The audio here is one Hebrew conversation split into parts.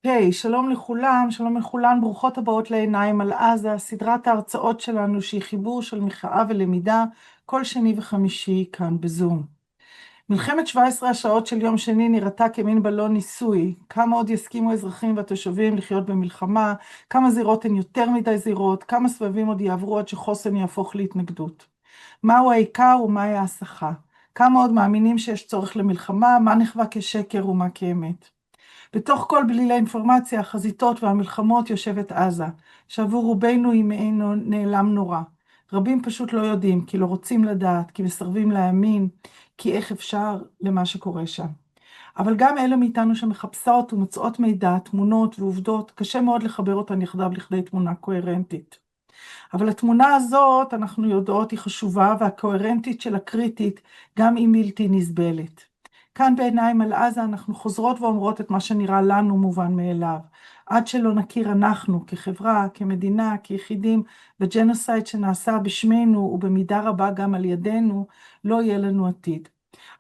היי, שלום לכולם, שלום לכולן, ברוכות הבאות לעיניים על עזה, סדרת ההרצאות שלנו שהיא חיבור של מחאה ולמידה כל שני וחמישי כאן בזום. מלחמת 17 השעות של יום שני נראתה כמין בלון ניסוי, כמה עוד יסכימו האזרחים והתושבים לחיות במלחמה, כמה זירות הן יותר מדי זירות, כמה סבבים עוד יעברו עד שחוסן יהפוך להתנגדות. מהו העיקר ומהי ההסחה? כמה עוד מאמינים שיש צורך למלחמה, מה נחווה כשקר ומה כאמת? בתוך כל בליל האינפורמציה, החזיתות והמלחמות יושבת עזה, שעבור רובנו היא מעין נעלם נורא. רבים פשוט לא יודעים, כי לא רוצים לדעת, כי מסרבים להאמין, כי איך אפשר למה שקורה שם. אבל גם אלה מאיתנו שמחפשות ומוצאות מידע, תמונות ועובדות, קשה מאוד לחבר אותן יחדיו לכדי תמונה קוהרנטית. אבל התמונה הזאת, אנחנו יודעות, היא חשובה, והקוהרנטית שלה קריטית, גם אם בלתי נסבלת. כאן בעיניים על עזה אנחנו חוזרות ואומרות את מה שנראה לנו מובן מאליו. עד שלא נכיר אנחנו כחברה, כמדינה, כיחידים, בג'נוסייד שנעשה בשמנו ובמידה רבה גם על ידינו, לא יהיה לנו עתיד.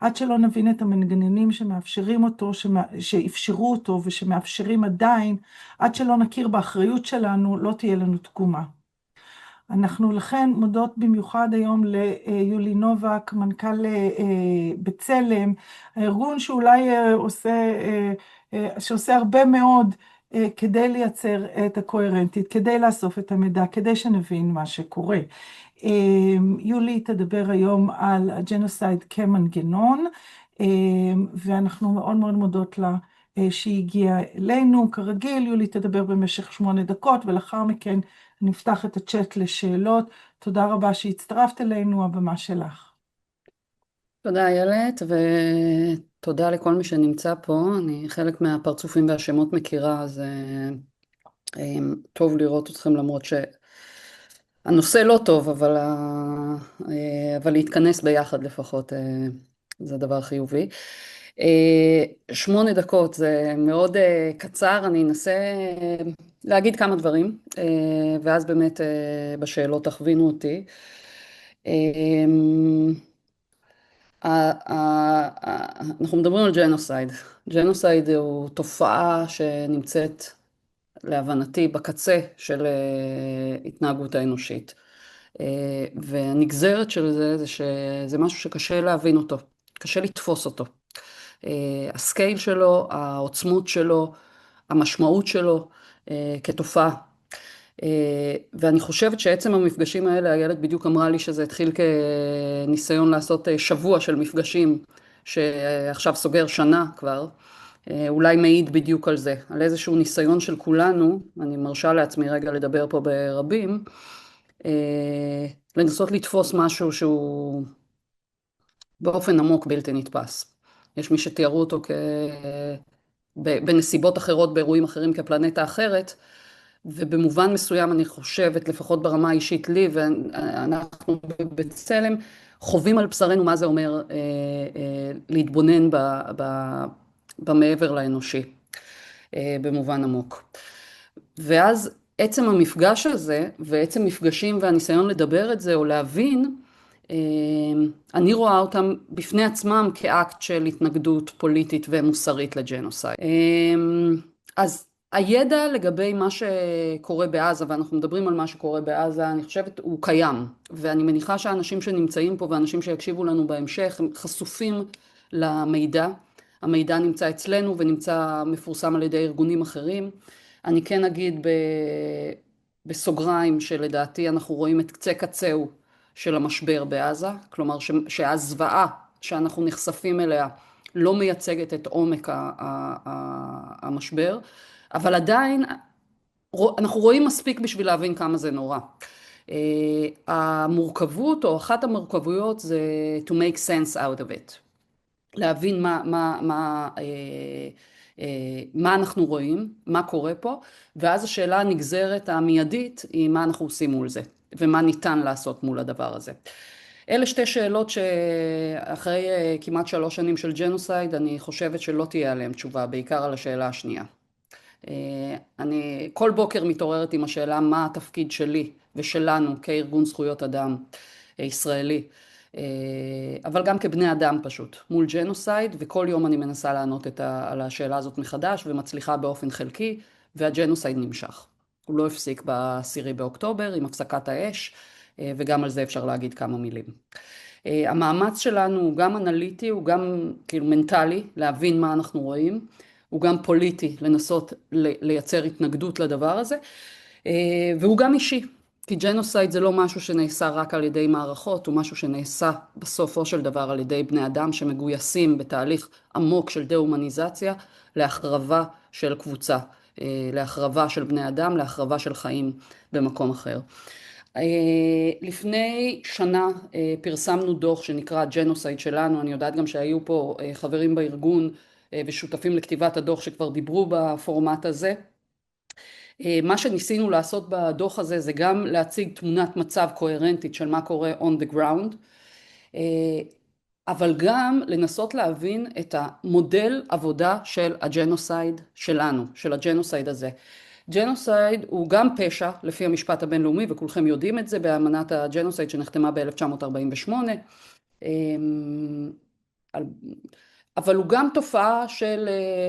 עד שלא נבין את המנגנונים שמאפשרים אותו, שאפשרו אותו ושמאפשרים עדיין, עד שלא נכיר באחריות שלנו, לא תהיה לנו תקומה. אנחנו לכן מודות במיוחד היום ליולי נובק, מנכ"ל בצלם, הארגון שאולי שעושה הרבה מאוד כדי לייצר את הקוהרנטית, כדי לאסוף את המידע, כדי שנבין מה שקורה. יולי תדבר היום על הג'נוסייד כמנגנון, ואנחנו מאוד מאוד מודות לה שהיא הגיעה אלינו. כרגיל, יולי תדבר במשך 8 דקות, ולאחר מכן נפתח את הצ'אט לשאלות. תודה רבה שהצטרפת אלינו, הבמה שלך. תודה איילת, ותודה לכל מי שנמצא פה. אני חלק מהפרצופים והשמות מכירה, אז טוב לראות אתכם, למרות שהנושא לא טוב, אבל להתכנס ביחד לפחות, זה דבר חיובי. 8 דקות זה מאוד קצר, אני אנסה להגיד כמה דברים, ואז באמת בשאלות תכווינו אותי. אנחנו מדברים על ג'נוסייד. ג'נוסייד הוא תופעה שנמצאת, להבנתי, בקצה של התנהגות האנושית. והנגזרת של זה, זה שזה משהו שקשה להבין אותו, קשה לתפוס אותו. הסקייל שלו, העוצמות שלו, המשמעות שלו כתופעה. ואני חושבת שעצם המפגשים האלה, הילד בדיוק אמרה לי שזה התחיל כניסיון לעשות שבוע של מפגשים, שעכשיו סוגר שנה כבר, אולי מעיד בדיוק על זה, על איזשהו ניסיון של כולנו, אני מרשה לעצמי רגע לדבר פה ברבים, לנסות לתפוס משהו שהוא באופן עמוק בלתי נתפס. יש מי שתיארו אותו בנסיבות אחרות, באירועים אחרים כפלנטה אחרת, ובמובן מסוים אני חושבת, לפחות ברמה האישית לי, ואנחנו בצלם, חווים על בשרנו מה זה אומר להתבונן במעבר לאנושי, במובן עמוק. ואז עצם המפגש הזה, ועצם מפגשים והניסיון לדבר את זה, או להבין, אני רואה אותם בפני עצמם כאקט של התנגדות פוליטית ומוסרית לג'נוסייד. אז הידע לגבי מה שקורה בעזה, ואנחנו מדברים על מה שקורה בעזה, אני חושבת הוא קיים, ואני מניחה שהאנשים שנמצאים פה ואנשים שיקשיבו לנו בהמשך הם חשופים למידע. המידע נמצא אצלנו ונמצא מפורסם על ידי ארגונים אחרים. אני כן אגיד בסוגריים שלדעתי אנחנו רואים את קצה קצהו של המשבר בעזה, כלומר שהזוועה שאנחנו נחשפים אליה לא מייצגת את עומק המשבר, אבל עדיין אנחנו רואים מספיק בשביל להבין כמה זה נורא. המורכבות או אחת המורכבויות זה to make sense out of it. להבין מה אנחנו רואים, מה קורה פה, ואז השאלה הנגזרת המיידית היא מה אנחנו עושים מול זה, ומה ניתן לעשות מול הדבר הזה. אלה שתי שאלות שאחרי כמעט 3 שנים של ג'נוסייד, אני חושבת שלא תהיה עליהן תשובה, בעיקר על השאלה השנייה. אני כל בוקר מתעוררת עם השאלה מה התפקיד שלי ושלנו כארגון זכויות אדם ישראלי אבל גם כבני אדם פשוט, מול ג'נוסייד, וכל יום אני מנסה לענות על השאלה הזאת מחדש, ומצליחה באופן חלקי, והג'נוסייד נמשך. הוא לא הפסיק ב-10 באוקטובר עם הפסקת האש, וגם על זה אפשר להגיד כמה מילים. המאמץ שלנו הוא גם אנליטי, הוא גם כאילו מנטלי, להבין מה אנחנו רואים, הוא גם פוליטי, לנסות לייצר התנגדות לדבר הזה, והוא גם אישי, כי ג'נוסייד זה לא משהו שנעשה רק על ידי מערכות, הוא משהו שנעשה בסופו של דבר על ידי בני אדם שמגויסים בתהליך עמוק של דה-הומניזציה, להחרבה של קבוצה, להחרבה של בני אדם, להחרבה של חיים במקום אחר. לפני שנה פרסמנו דוח שנקרא ג'נוסייד שלנו, אני יודעת גם שהיו פה חברים בארגון ושותפים לכתיבת הדוח שכבר דיברו בפורמט הזה. מה שניסינו לעשות בדוח הזה זה גם להציג תמונת מצב קוהרנטית של מה קורה on the ground, אבל גם לנסות להבין את המודל עבודה של הג'נוסייד שלנו, של הג'נוסייד הזה. ג'נוסייד הוא גם פשע לפי המשפט הבינלאומי, וכולכם יודעים את זה באמנת הג'נוסייד שנחתמה ב-1948, אבל הוא גם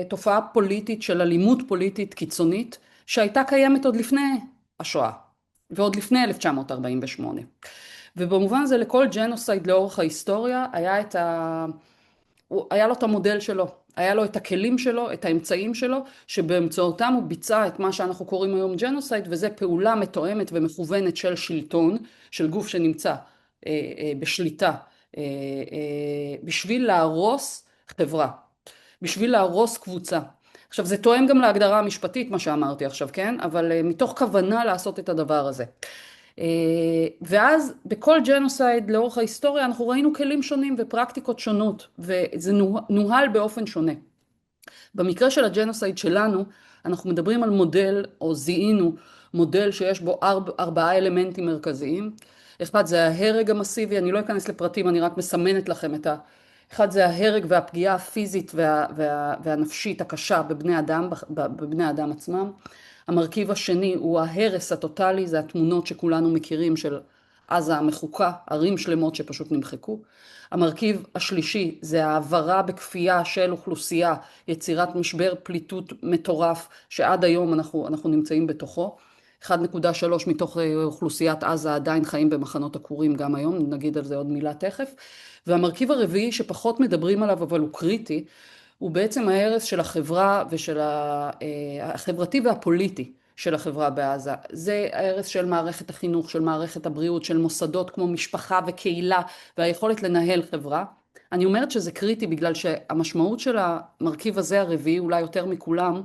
תופעה פוליטית של אלימות פוליטית קיצונית, שהייתה קיימת עוד לפני השואה, ועוד לפני 1948. ובמובן הזה לכל ג'נוסייד לאורך ההיסטוריה היה לו את המודל שלו, היה לו את הכלים שלו, את האמצעים שלו, שבאמצעותם הוא ביצע את מה שאנחנו קוראים היום ג'נוסייד, וזה פעולה מתואמת ומכוונת של שלטון, של גוף שנמצא בשליטה, בשביל להרוס חברה, בשביל להרוס קבוצה. עכשיו זה תואם גם להגדרה המשפטית מה שאמרתי עכשיו, כן? אבל מתוך כוונה לעשות את הדבר הזה. ואז בכל ג'נוסייד לאורך ההיסטוריה אנחנו ראינו כלים שונים ופרקטיקות שונות, וזה נוהל באופן שונה. במקרה של הג'נוסייד שלנו אנחנו מדברים על מודל, או זיהינו מודל שיש בו 4 אלמנטים מרכזיים. אחד זה ההרג המסיבי, אני לא אכנס לפרטים, אני רק מסמנת לכם את אחד זה ההרג והפגיעה הפיזית והנפשית הקשה בבני אדם עצמם. המרכיב השני הוא ההרס הטוטלי, זה התמונות שכולנו מכירים של עזה המחוקה, ערים שלמות שפשוט נמחקו. המרכיב השלישי זה העברה בכפייה של אוכלוסייה, יצירת משבר פליטות מטורף שעד היום אנחנו נמצאים בתוכו. 1.3 מתוך אוכלוסיית עזה עדיין חיים במחנות עקורים גם היום, נגיד על זה עוד מילה תכף. והמרכיב הרביעי שפחות מדברים עליו אבל הוא קריטי, הוא בעצם ההרס של החברה החברתי והפוליטי של החברה בעזה. זה ההרס של מערכת החינוך, של מערכת הבריאות, של מוסדות כמו משפחה וקהילה והיכולת לנהל חברה. אני אומרת שזה קריטי בגלל שהמשמעות של המרכיב הזה הרביעי, אולי יותר מכולם,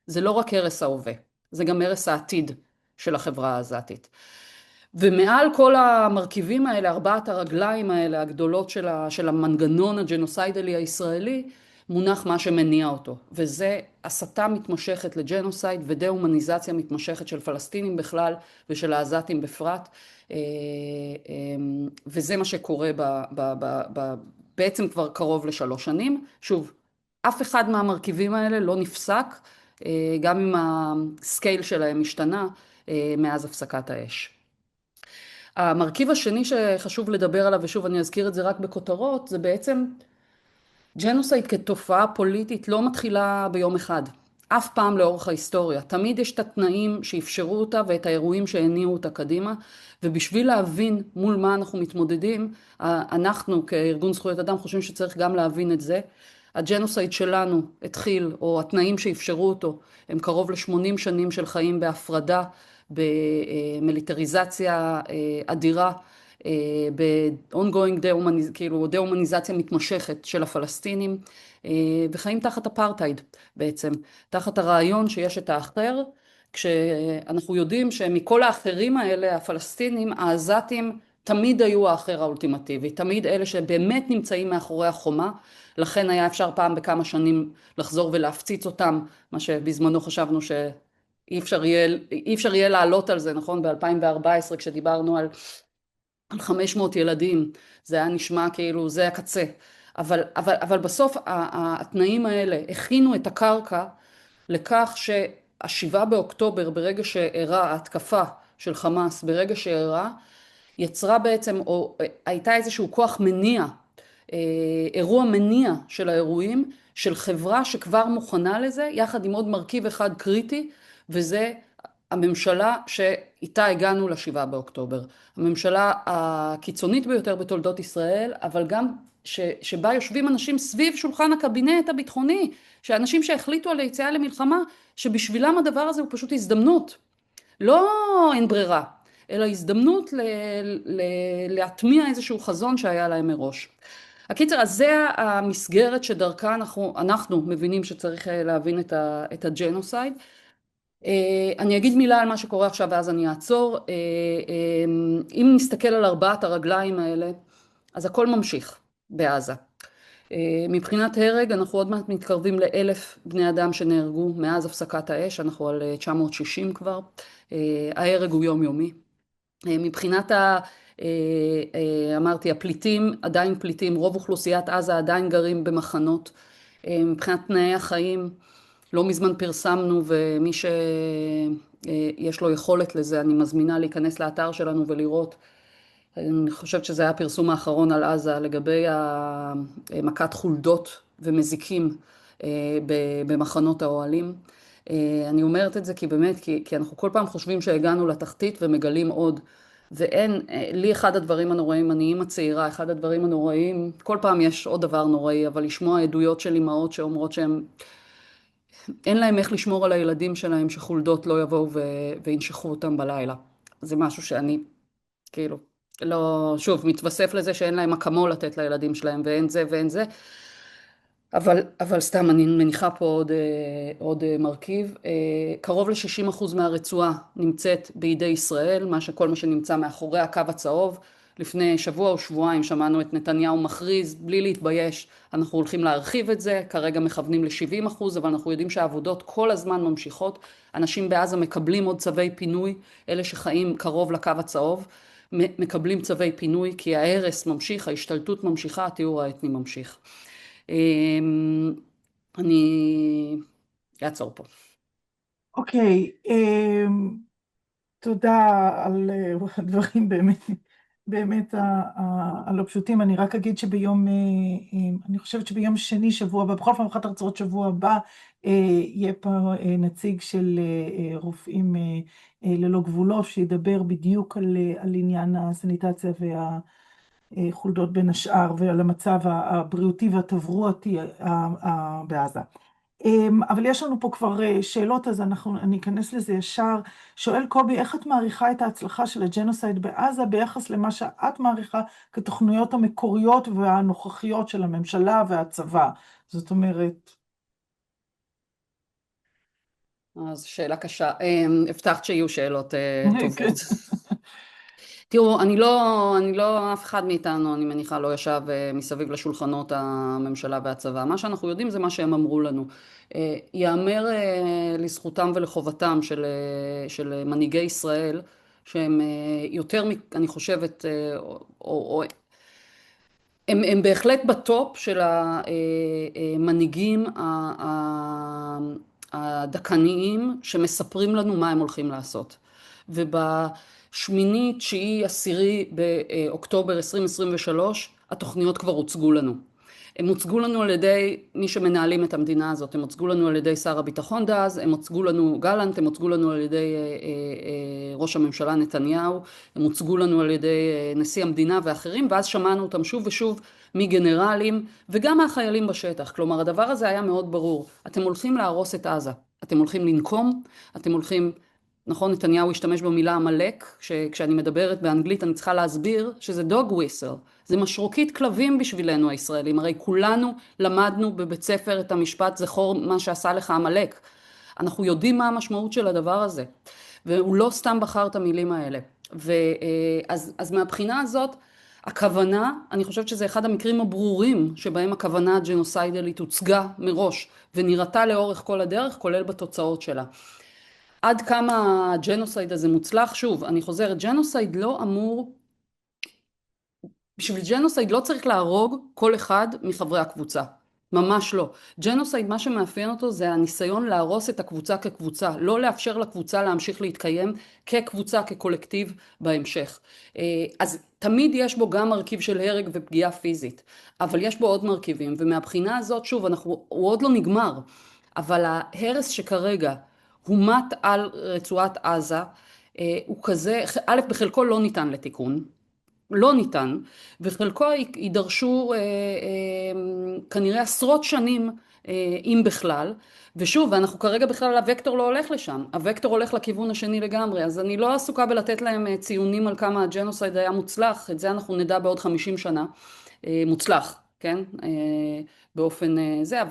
זה לא רק הרס ההווה, זה גם הרס העתיד של החברה העזתית. ומעל כל המרכיבים האלה, 4 הרגליים האלה הגדולות של המנגנון הג'נוסיידלי הישראלי, מונח מה שמניע אותו, וזה הסתה מתמשכת לג'נוסייד ודה-הומניזציה מתמשכת של פלסטינים בכלל ושל העזתים בפרט, וזה מה שקורה בעצם כבר קרוב ל3 שנים. שוב, אף אחד מהמרכיבים האלה לא נפסק, גם אם הסקייל שלהם השתנה מאז הפסקת האש. המרכיב השני שחשוב לדבר עליו, ושוב אני אזכיר את זה רק בכותרות, זה בעצם ג'נוסייד כתופעה פוליטית לא מתחילה ביום אחד, אף פעם לאורך ההיסטוריה. תמיד יש את התנאים שאפשרו אותה ואת האירועים שהניעו אותה קדימה, ובשביל להבין מול מה אנחנו מתמודדים, אנחנו כארגון זכויות אדם חושבים שצריך גם להבין את זה. הג'נוסייד שלנו התחיל, או התנאים שאפשרו אותו, הם קרוב ל80 שנים של חיים בהפרדה, במיליטריזציה אדירה, ב-ongoing דה-הומניזציה מתמשכת של הפלסטינים, וחיים תחת אפרטהייד בעצם, תחת הרעיון שיש את האחר, כשאנחנו יודעים שמכל האחרים האלה, הפלסטינים, העזתים, תמיד היו האחר האולטימטיבי, תמיד אלה שבאמת נמצאים מאחורי החומה, לכן היה אפשר פעם בכמה שנים לחזור ולהפציץ אותם, מה שבזמנו חשבנו אי אפשר יהיה לעלות על זה, נכון? ב-2014 כשדיברנו על 500 ילדים, זה היה נשמע כאילו זה הקצה, אבל בסוף התנאים האלה הכינו את הקרקע לכך שה7 באוקטובר, ברגע שאירעה ההתקפה של חמאס, ברגע שאירעה, יצרה בעצם, או הייתה איזשהו כוח מניע, אירוע מניע של האירועים, של חברה שכבר מוכנה לזה, יחד עם עוד מרכיב אחד קריטי, וזה הממשלה שאיתה הגענו לשבעה באוקטובר. הממשלה הקיצונית ביותר בתולדות ישראל, אבל גם שבה יושבים אנשים סביב שולחן הקבינט הביטחוני, שאנשים שהחליטו על היציאה למלחמה, שבשבילם הדבר הזה הוא פשוט הזדמנות. לא אין ברירה, אלא הזדמנות להטמיע איזשהו חזון שהיה להם מראש. הקיצר, אז זה המסגרת שדרכה אנחנו מבינים שצריך להבין את הג'נוסייד. אני אגיד מילה על מה שקורה עכשיו ואז אני אעצור. אם נסתכל על ארבעת הרגליים האלה, אז הכל ממשיך בעזה. מבחינת הרג, אנחנו עוד מעט מתקרבים ל1,000 בני אדם שנהרגו מאז הפסקת האש, אנחנו על 960 כבר. ההרג הוא יומיומי. מבחינת אמרתי, הפליטים, עדיין פליטים, רוב אוכלוסיית עזה עדיין גרים במחנות. מבחינת תנאי החיים, לא מזמן פרסמנו, ומי שיש לו יכולת לזה, אני מזמינה להיכנס לאתר שלנו ולראות. אני חושבת שזה היה הפרסום האחרון על עזה, לגבי מכת חולדות ומזיקים במחנות האוהלים. אני אומרת את זה כי באמת, כי אנחנו כל פעם חושבים שהגענו לתחתית ומגלים עוד. ואין, לי אחד הדברים הנוראים, אני אימא צעירה, אחד הדברים הנוראים, כל פעם יש עוד דבר נוראי, אבל לשמוע עדויות של אמהות שאומרות שהן, אין להם איך לשמור על הילדים שלהם, שחולדות לא יבואו וינשכו אותם בלילה. זה משהו שאני, כאילו, לא, שוב, מתווסף לזה שאין להם אקמול לתת לילדים שלהם, ואין זה ואין זה. אבל סתם אני מניחה פה עוד מרכיב. קרוב ל-60% מהרצועה נמצאת בידי ישראל, כל מה שנמצא מאחורי הקו הצהוב. לפני שבוע או שבועיים שמענו את נתניהו מכריז, בלי להתבייש, אנחנו הולכים להרחיב את זה, כרגע מכוונים ל-70%, אבל אנחנו יודעים שהעבודות כל הזמן ממשיכות. אנשים בעזה מקבלים עוד צווי פינוי, אלה שחיים קרוב לקו הצהוב, מקבלים צווי פינוי, כי ההרס ממשיך, ההשתלטות ממשיכה, הטיהור האתני ממשיך. אני אעצור פה. אוקיי, תודה על הדברים באמת הלא פשוטים. אני רק אגיד שביום, אני חושבת שביום שני שבוע הבא, בכל פעם אחת הרצאות שבוע הבא, יהיה פה נציג של רופאים ללא גבולות, שידבר בדיוק על עניין הסניטציה והחולדות בין השאר, ועל המצב הבריאותי והתברואתי בעזה. אבל יש לנו פה כבר שאלות, אז אני אכנס לזה ישר. שואל קובי, איך את מעריכה את ההצלחה של הג'נוסייד בעזה ביחס למה שאת מעריכה כתוכניות המקוריות והנוכחיות של הממשלה והצבא? זאת אומרת... אז שאלה קשה. הבטחת שיהיו שאלות טובות. תראו, אני לא, אף אחד מאיתנו, אני מניחה, לא ישב מסביב לשולחנות הממשלה והצבא. מה שאנחנו יודעים זה מה שהם אמרו לנו. יאמר לזכותם ולחובתם של מנהיגי ישראל, שהם יותר, אני חושבת, הם בהחלט בטופ של המנהיגים הדקניים שמספרים לנו מה הם הולכים לעשות. ובשמיני, תשיעי, עשירי באוקטובר 2023, התוכניות כבר הוצגו לנו. הם הוצגו לנו על ידי מי שמנהלים את המדינה הזאת, הם הוצגו לנו על ידי שר הביטחון דאז, הם הוצגו לנו גלנט, הם הוצגו לנו על ידי ראש הממשלה נתניהו, הם הוצגו לנו על ידי נשיא המדינה ואחרים, ואז שמענו אותם שוב ושוב מגנרלים וגם מהחיילים בשטח. כלומר, הדבר הזה היה מאוד ברור. אתם הולכים להרוס את עזה, אתם הולכים לנקום, אתם הולכים... נכון, נתניהו השתמש במילה עמלק, כשאני מדברת באנגלית אני צריכה להסביר שזה דוג וויסל, זה משרוקית כלבים בשבילנו הישראלים, הרי כולנו למדנו בבית ספר את המשפט זכור מה שעשה לך עמלק, אנחנו יודעים מה המשמעות של הדבר הזה, והוא לא סתם בחר את המילים האלה, אז מהבחינה הזאת, הכוונה, אני חושבת שזה אחד המקרים הברורים שבהם הכוונה הג'נוסיידלית הוצגה מראש, ונראתה לאורך כל הדרך, כולל בתוצאות שלה. עד כמה הג'נוסייד הזה מוצלח? שוב, אני חוזרת, ג'נוסייד לא אמור, בשביל ג'נוסייד לא צריך להרוג כל אחד מחברי הקבוצה. ממש לא. ג'נוסייד, מה שמאפיין אותו זה הניסיון להרוס את הקבוצה כקבוצה, לא לאפשר לקבוצה להמשיך להתקיים כקבוצה, כקולקטיב בהמשך. אז תמיד יש בו גם מרכיב של הרג ופגיעה פיזית, אבל יש בו עוד מרכיבים, ומהבחינה הזאת, שוב, הוא עוד לא נגמר, אבל ההרס שכרגע הומט על רצועת עזה, הוא כזה, א', בחלקו לא ניתן לתיקון, לא ניתן, וחלקו יידרשו כנראה עשרות שנים, אם בכלל, ושוב, אנחנו כרגע בכלל, הוקטור לא הולך לשם, הוקטור הולך לכיוון השני לגמרי, אז אני לא עסוקה בלתת להם ציונים על כמה הג'נוסייד היה מוצלח, את זה אנחנו נדע בעוד 50 שנה, מוצלח, כן? באופן זה,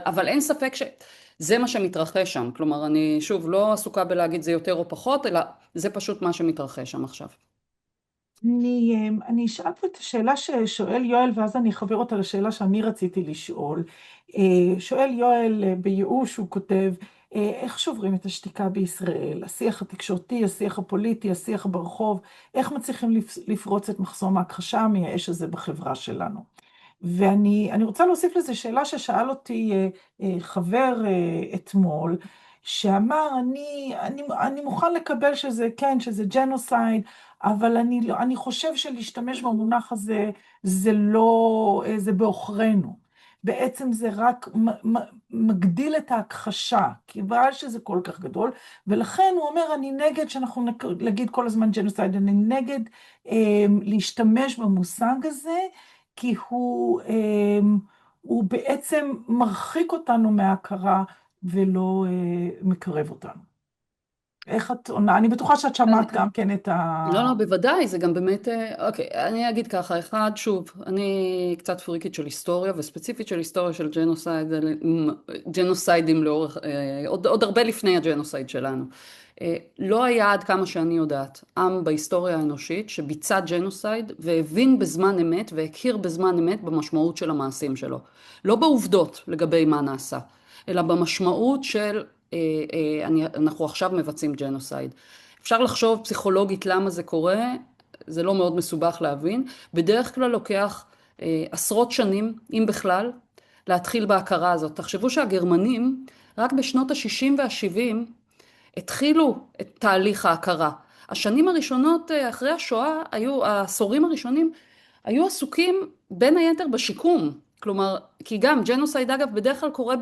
אבל אין ספק שזה מה שמתרחש שם, כלומר, אני שוב לא עסוקה בלהגיד זה יותר או פחות, אלא זה פשוט מה שמתרחש שם עכשיו. אני אשאל פה את השאלה ששואל יואל, ואז אני אחבר אותה לשאלה שאני רציתי לשאול. שואל יואל בייאוש, הוא כותב, איך שוברים את השתיקה בישראל? השיח התקשורתי, השיח הפוליטי, השיח ברחוב, איך מצליחים לפרוץ את מחסום ההכחשה מהאש הזה בחברה שלנו? ואני רוצה להוסיף לזה שאלה ששאל אותי חבר אתמול, שאמר, אני מוכן לקבל שזה כן, שזה ג'נוסייד, אבל אני חושב שלהשתמש במונח הזה, זה לא, זה בעוכרינו. בעצם זה רק מגדיל את ההכחשה, כי בגלל שזה כל כך גדול, ולכן הוא אומר, אני נגד שאנחנו נגיד כל הזמן ג'נוסייד, אני נגד להשתמש במושג הזה, כי הוא בעצם מרחיק אותנו מההכרה ולא מקרב אותנו. איך את עונה? אני בטוחה שאת שמעת גם כן את לא, לא, בוודאי, זה גם באמת, אוקיי, אני אגיד ככה, אחד, שוב, אני קצת פריקית של היסטוריה, וספציפית של היסטוריה של ג'נוסייד, ג'נוסיידים לאורך, עוד הרבה לפני הג'נוסייד שלנו. לא היה עד כמה שאני יודעת, עם בהיסטוריה האנושית שביצע ג'נוסייד והבין בזמן אמת והכיר בזמן אמת במשמעות של המעשים שלו. לא בעובדות לגבי מה נעשה, אלא במשמעות של, אנחנו עכשיו מבצעים ג'נוסייד. אפשר לחשוב פסיכולוגית למה זה קורה, זה לא מאוד מסובך להבין. בדרך כלל לוקח עשרות שנים, אם בכלל, להתחיל בהכרה הזאת. תחשבו שהגרמנים, רק בשנות ה-60 וה-70, התחילו את תהליך ההכרה. השנים הראשונות אחרי השואה, העשורים הראשונים, היו עסוקים בין היתר בשיקום. כלומר, כי גם ג'נוסייד אגב בדרך כלל קורה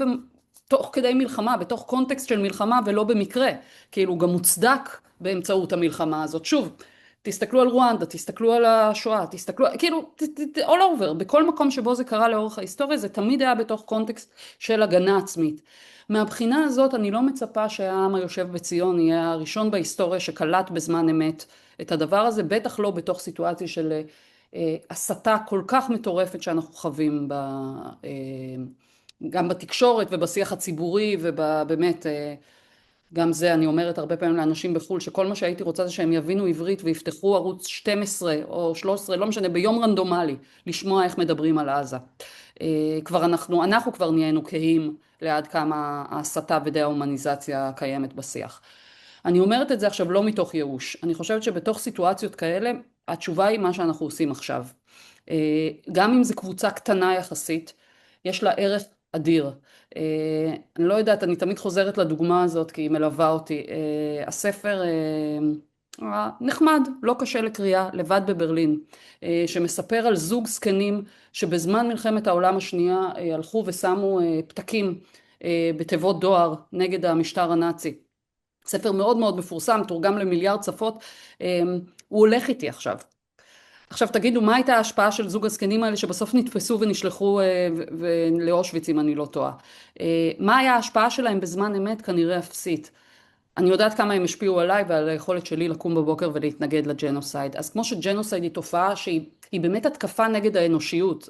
תוך כדי מלחמה, בתוך קונטקסט של מלחמה ולא במקרה, כאילו גם מוצדק באמצעות המלחמה הזאת. שוב, תסתכלו על רואנדה, תסתכלו על השואה, תסתכלו, כאילו, all over, בכל מקום שבו זה קרה לאורך ההיסטוריה, זה תמיד היה בתוך קונטקסט של הגנה עצמית. מהבחינה הזאת אני לא מצפה שהעם היושב בציון יהיה הראשון בהיסטוריה שקלט בזמן אמת את הדבר הזה, בטח לא בתוך סיטואציה של הסתה כל כך מטורפת שאנחנו חווים גם בתקשורת ובשיח הציבורי ובאמת גם זה אני אומרת הרבה פעמים לאנשים בחו"ל שכל מה שהייתי רוצה זה שהם יבינו עברית ויפתחו ערוץ 12 או 13 לא משנה ביום רנדומלי לשמוע איך מדברים על עזה. כבר אנחנו כבר נהיינו קהים לעד כמה ההסתה ודה-הומניזציה קיימת בשיח. אני אומרת את זה עכשיו לא מתוך ייאוש, אני חושבת שבתוך סיטואציות כאלה התשובה היא מה שאנחנו עושים עכשיו. גם אם זו קבוצה קטנה יחסית, יש לה ערך אדיר. אני לא יודעת, אני תמיד חוזרת לדוגמה הזאת כי היא מלווה אותי. הספר נחמד, לא קשה לקריאה, לבד בברלין, שמספר על זוג זקנים שבזמן מלחמת העולם השנייה הלכו ושמו פתקים בתיבות דואר נגד המשטר הנאצי. ספר מאוד מאוד מפורסם, תורגם למיליארד שפות, הוא הולך איתי עכשיו. עכשיו תגידו, מה הייתה ההשפעה של זוג הזקנים האלה שבסוף נתפסו ונשלחו לאושוויץ אם אני לא טועה? מה היה ההשפעה שלהם בזמן אמת? כנראה אפסית. אני יודעת כמה הם השפיעו עליי ועל היכולת שלי לקום בבוקר ולהתנגד לג'נוסייד. אז כמו שג'נוסייד היא תופעה שהיא באמת התקפה נגד האנושיות.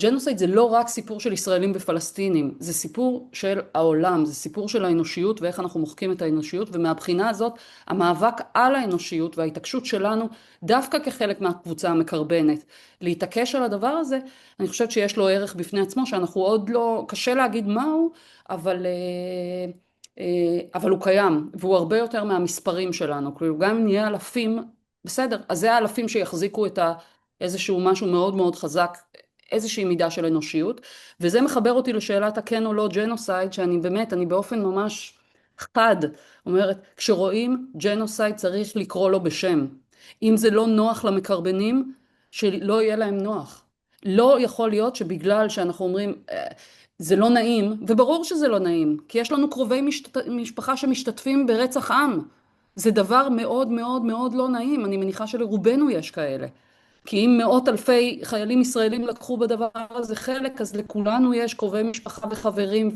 ג'נוסייד זה לא רק סיפור של ישראלים ופלסטינים, זה סיפור של העולם, זה סיפור של האנושיות ואיך אנחנו מוחקים את האנושיות, ומהבחינה הזאת המאבק על האנושיות וההתעקשות שלנו, דווקא כחלק מהקבוצה המקרבנת, להתעקש על הדבר הזה, אני חושבת שיש לו ערך בפני עצמו, שאנחנו עוד לא, קשה להגיד מהו, אבל הוא קיים, והוא הרבה יותר מהמספרים שלנו, כלומר גם אם נהיה אלפים, בסדר, אז זה האלפים שיחזיקו את איזשהו משהו מאוד מאוד חזק, איזושהי מידה של אנושיות, וזה מחבר אותי לשאלת הכן או לא ג'נוסייד, שאני באמת, אני באופן ממש חד אומרת, כשרואים ג'נוסייד צריך לקרוא לו בשם. אם זה לא נוח למקרבנים, שלא יהיה להם נוח. לא יכול להיות שבגלל שאנחנו אומרים, זה לא נעים, וברור שזה לא נעים, כי יש לנו קרובי משפחה שמשתתפים ברצח עם. זה דבר מאוד מאוד מאוד לא נעים, אני מניחה שלרובנו יש כאלה. כי אם מאות אלפי חיילים ישראלים לקחו בדבר הזה חלק, אז לכולנו יש קרובי משפחה וחברים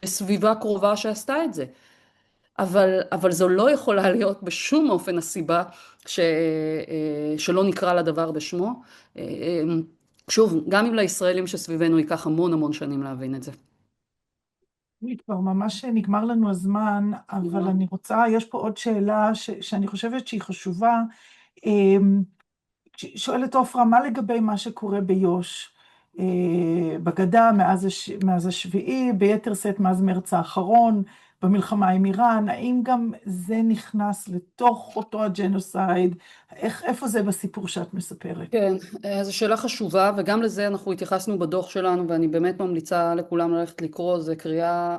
וסביבה קרובה שעשתה את זה. אבל זו לא יכולה להיות בשום אופן הסיבה שלא נקרא לדבר בשמו. שוב, גם אם לישראלים שסביבנו ייקח המון המון שנים להבין את זה. כבר ממש נגמר לנו הזמן, אבל אני רוצה, יש פה עוד שאלה שאני חושבת שהיא חשובה. שואלת עופרה, מה לגבי מה שקורה ביו"ש, בגדה מאז השביעי, ביתר שאת מאז מרץ האחרון, במלחמה עם איראן, האם גם זה נכנס לתוך אותו הג'נוסייד? איפה זה בסיפור שאת מספרת? כן, זו שאלה חשובה, וגם לזה אנחנו התייחסנו בדוח שלנו, ואני באמת ממליצה לכולם ללכת לקרוא, זו קריאה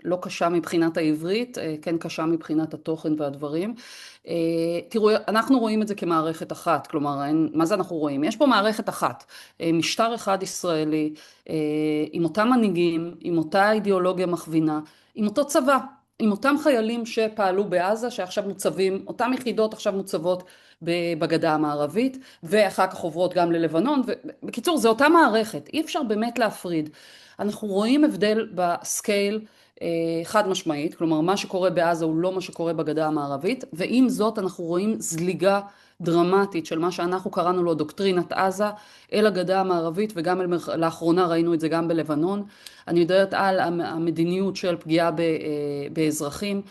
לא קשה מבחינת העברית, כן קשה מבחינת התוכן והדברים. תראו, אנחנו רואים את זה כמערכת אחת, כלומר, מה זה אנחנו רואים? יש פה מערכת אחת, משטר אחד ישראלי, עם אותם מנהיגים, עם אותה אידיאולוגיה מכווינה, עם אותו צבא, עם אותם חיילים שפעלו בעזה, שעכשיו מוצבים, אותם יחידות עכשיו מוצבות בגדה המערבית, ואחר כך עוברות גם ללבנון, ובקיצור, זו אותה מערכת, אי אפשר באמת להפריד. אנחנו רואים הבדל בסקייל חד משמעית, כלומר, מה שקורה בעזה הוא לא מה שקורה בגדה המערבית, ועם זאת אנחנו רואים זליגה דרמטית של מה שאנחנו קראנו לו דוקטרינת עזה, אל הגדה המערבית, וגם לאחרונה ראינו את זה גם בלבנון. אני יודעת על המדיניות של פגיעה באזרחים,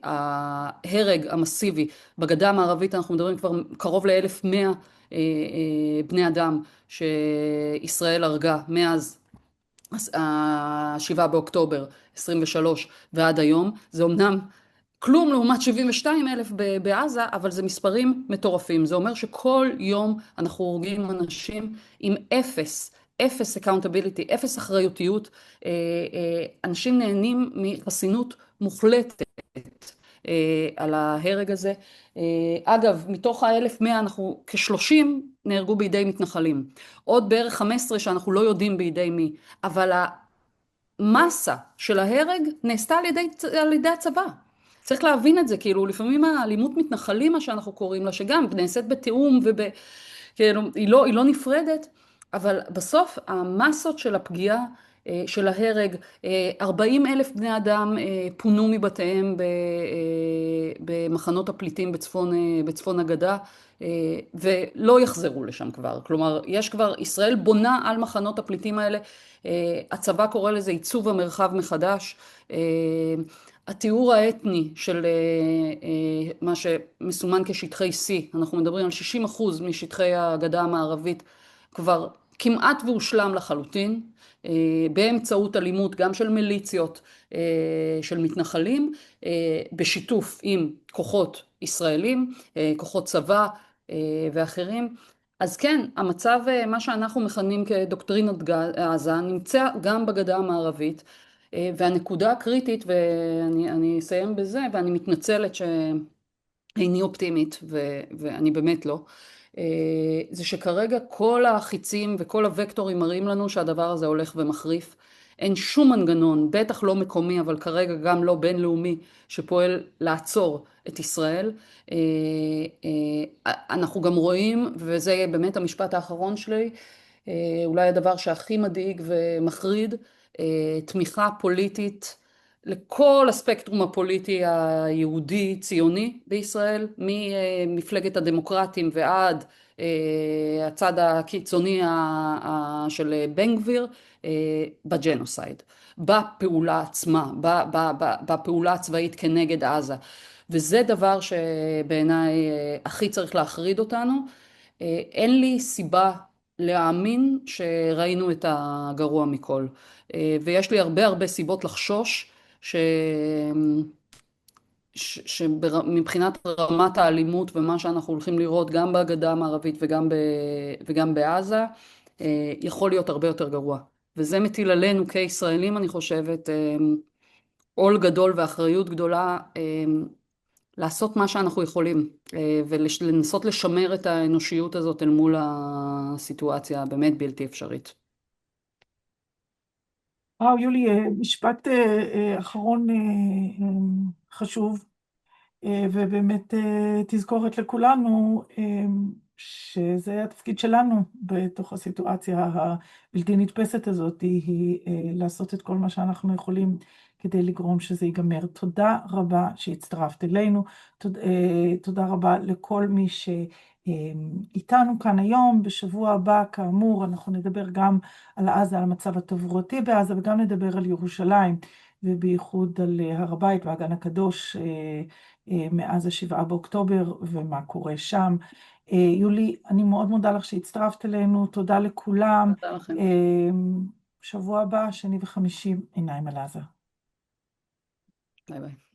ההרג המסיבי בגדה המערבית, אנחנו מדברים כבר קרוב ל-1,100 בני אדם שישראל הרגה מאז ה-7 באוקטובר 23 ועד היום. זה אמנם כלום לעומת 72,000 בעזה, אבל זה מספרים מטורפים. זה אומר שכל יום אנחנו הורגים אנשים עם אפס accountability, אפס אחריותיות. אנשים נהנים מחסינות מוחלטת על ההרג הזה. אגב, מתוך ה-1,100 אנחנו כ-30 נהרגו בידי מתנחלים. עוד בערך 15 שאנחנו לא יודעים בידי מי. אבל המסה של ההרג נעשתה על ידי הצבא. צריך להבין את זה, כאילו לפעמים האלימות מתנחלים, מה שאנחנו קוראים לה, שגם נעשית בתיאום כאילו, היא לא נפרדת, אבל בסוף המסות של הפגיעה, של ההרג, 40,000 בני אדם פונו מבתיהם במחנות הפליטים בצפון הגדה, ולא יחזרו לשם כבר. כלומר, יש כבר, ישראל בונה על מחנות הפליטים האלה, הצבא קורא לזה עיצוב המרחב מחדש, התיאור האתני של מה שמסומן כשטחי C, אנחנו מדברים על 60% משטחי הגדה המערבית, כבר כמעט והושלם לחלוטין, באמצעות אלימות גם של מיליציות, של מתנחלים, בשיתוף עם כוחות ישראלים, כוחות צבא ואחרים. אז כן, המצב, מה שאנחנו מכנים כדוקטרינת עזה, נמצא גם בגדה המערבית, והנקודה הקריטית, ואני אסיים בזה, ואני מתנצלת שאיני אופטימית, ואני באמת לא, זה שכרגע כל החיצים וכל הוקטורים מראים לנו שהדבר הזה הולך ומחריף. אין שום מנגנון, בטח לא מקומי, אבל כרגע גם לא בינלאומי, שפועל לעצור את ישראל. אנחנו גם רואים, וזה באמת המשפט האחרון שלי, אולי הדבר שהכי מדאיג ומחריד, תמיכה פוליטית לכל הספקטרום הפוליטי היהודי ציוני בישראל, ממפלגת הדמוקרטים ועד הצד הקיצוני של בן גביר, בג'נוסייד, בפעולה עצמה, בפעולה הצבאית כנגד עזה. וזה דבר שבעיניי הכי צריך להחריד אותנו. אין לי סיבה להאמין שראינו את הגרוע מכל. ויש לי הרבה סיבות לחשוש שמבחינת רמת האלימות ומה שאנחנו הולכים לראות גם בגדה המערבית וגם בעזה, יכול להיות הרבה יותר גרוע. וזה מטיל עלינו כישראלים, אני חושבת, עול גדול ואחריות גדולה, לעשות מה שאנחנו יכולים, ולנסות לשמר את האנושיות הזאת אל מול הסיטואציה הבאמת בלתי אפשרית. יולי, משפט אחרון חשוב. ובאמת תזכורת לכולנו שזה התפקיד שלנו בתוך הסיטואציה הבלתי נתפסת הזאת, היא לעשות את כל מה שאנחנו יכולים כדי לגרום שזה ייגמר. תודה רבה שהצטרפת אלינו, תודה רבה לכל מי שאיתנו כאן היום. בשבוע הבא, כאמור, אנחנו נדבר גם על עזה, על המצב התברואתי בעזה, וגם נדבר על ירושלים, ובייחוד על הר הבית והאגן הקדוש מאז ה7 באוקטובר ומה קורה שם. יולי, אני מאוד מודה לך שהצטרפת אלינו, תודה לכולם. תודה לכם. שבוע הבא, שני וחמישי, עיניים על עזה. ביי ביי.